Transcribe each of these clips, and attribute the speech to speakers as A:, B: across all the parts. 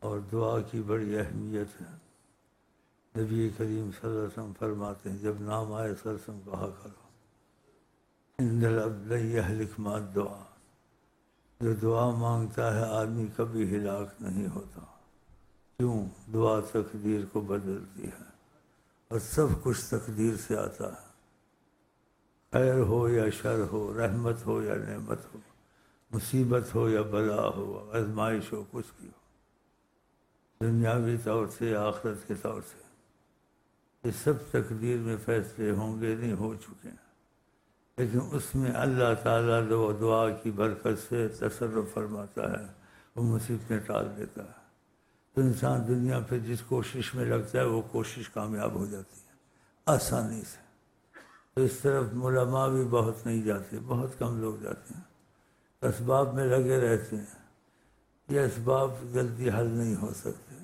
A: اور دعا کی بڑی اہمیت ہے۔ نبی کریم صلی اللہ علیہ وسلم فرماتے ہیں جب نام آئے صلی اللہ علیہ وسلم کہا کرو ان العبد لن یہلک مع الدعاء، جو دعا مانگتا ہے آدمی کبھی ہلاک نہیں ہوتا۔ کیوں؟ دعا تقدیر کو بدلتی ہے، اور سب کچھ تقدیر سے آتا ہے، خیر ہو یا شر ہو، رحمت ہو یا نعمت ہو، مصیبت ہو یا بلا ہو، آزمائش ہو، کچھ بھی ہو، دنیاوی طور سے آخرت کے طور سے، یہ سب تقدیر میں فیصلے ہوں گے، نہیں ہو چکے ہیں، لیکن اس میں اللہ تعالیٰ وہ دعا کی برکت سے تصرف فرماتا ہے، وہ مصیبتیں ٹال دیتا ہے۔ تو انسان دنیا پہ جس کوشش میں لگتا ہے وہ کوشش کامیاب ہو جاتی ہے آسانی سے۔ تو اس طرف علماء بھی بہت نہیں جاتے، بہت کم لوگ جاتے ہیں، اسباب میں لگے رہتے ہیں۔ یہ اسباب جلدی حل نہیں ہو سکتے،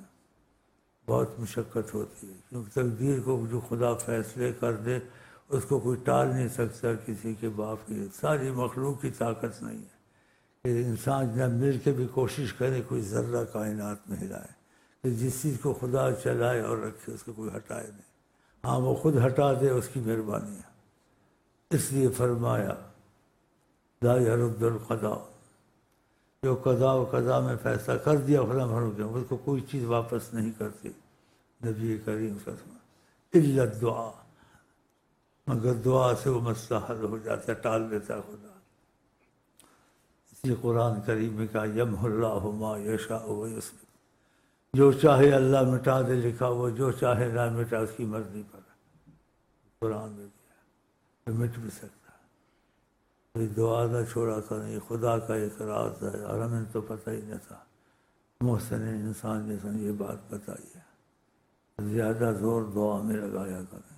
A: بہت مشقت ہوتی ہے، کیونکہ تقدیر کو جو خدا فیصلے کر دے اس کو کوئی ٹال نہیں سکتا، کسی کے باپ کی ساری مخلوق کی طاقت نہیں ہے کہ انسان جب مل کے بھی کوشش کرے کوئی ذرہ کائنات میں ہلائے، کہ جس چیز کو خدا چلائے اور رکھے اس کو کوئی ہٹائے نہیں۔ ہاں وہ خود ہٹا دے اس کی مہربانی ہے، اس لیے فرمایا لا يرد القضاء، جو قضاء و قضا میں فیصلہ کر دیا خدا مرحوم اس کو کوئی چیز واپس نہیں کرتی نبی کریم صلی اللہ علیہ وسلم، الا الدعاء، مگر دعا سے وہ مسئلہ حل ہو جاتا ہے، ٹال دیتا ہے خدا۔ اسی قرآن کریم میں کہا یمحو اللہ ما یشاء ویثبت، جو چاہے اللہ مٹا دے لکھا وہ، جو چاہے نہ مٹا اس کی مرضی پر ہے، قرآن میں بھی ہے، تو مٹ بھی سکتا ہے۔ کوئی دعا نہ چھوڑا کریں، یہ خدا کا ایک راز ہے، اور ہمیں تو پتہ ہی نہ تھا۔ محسن انسان جیسا یہ بات بتائی ہے، زیادہ زور دعا میں لگایا کریں،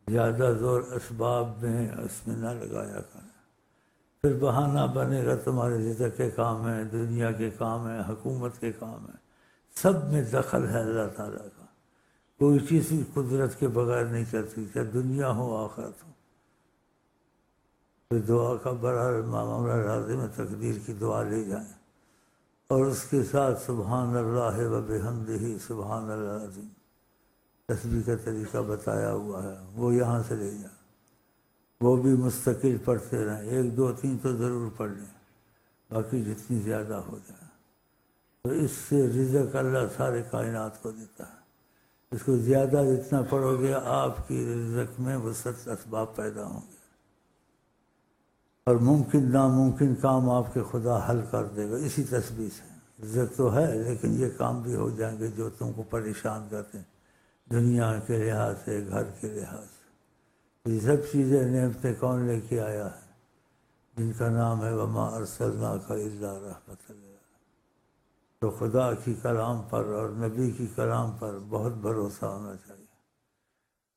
A: زیادہ زور اسباب میں اس میں نہ لگایا کریں، پھر بہانہ بنے گا تمہارے رزق کے کام ہیں، دنیا کے کام ہیں، حکومت کے کام ہیں، سب میں دخل ہے اللہ تعالیٰ کا، کوئی چیز کی قدرت کے بغیر نہیں چلتی، چاہے دنیا ہو آخرت ہو۔ تو دعا کا بڑا معاملہ لازم ہے، تقدیر کی دعا لے جائیں، اور اس کے ساتھ سبحان اللہ و بحمدہ سبحان اللہ العظیم تسبیح کا طریقہ بتایا ہوا ہے، وہ یہاں سے لے جائیں، وہ بھی مستقل پڑھتے رہیں، 1 2 3 تو ضرور پڑھ لیں، باقی جتنی زیادہ ہو جائے۔ تو اس سے رزق اللہ سارے کائنات کو دیتا ہے، اس کو زیادہ جتنا پڑھو گے آپ کی رزق میں وسعت اسباب پیدا ہوں گے، اور ممکن ناممکن کام آپ کے خدا حل کر دے گا اسی تسبیح سے۔ رزق تو ہے لیکن یہ کام بھی ہو جائیں گے جو تم کو پریشان کرتے ہیں دنیا کے لحاظ سے، گھر کے لحاظ سے۔ یہ سب چیزیں نعمتیں کون لے کے آیا ہے؟ جن کا نام ہے وما ارسلناک الا رحمۃ للعالمین۔ تو خدا کی کلام پر اور نبی کی کلام پر بہت بھروسہ ہونا چاہیے۔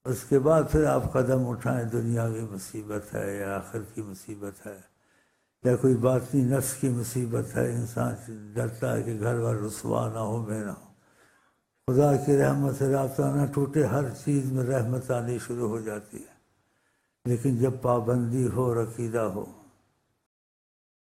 A: اس کے بعد پھر آپ قدم اٹھائیں، دنیا کی مصیبت ہے یا آخر کی مصیبت ہے یا کوئی باطنی نفس کی مصیبت ہے، انسان ڈرتا ہے کہ گھر بار رسوا نہ ہو، میں نہ ہو، خدا کی رحمت سے رابطہ نہ ٹوٹے، ہر چیز میں رحمت آنی شروع ہو جاتی ہے۔ لیکن جب پابندی ہو، عقیدہ ہو،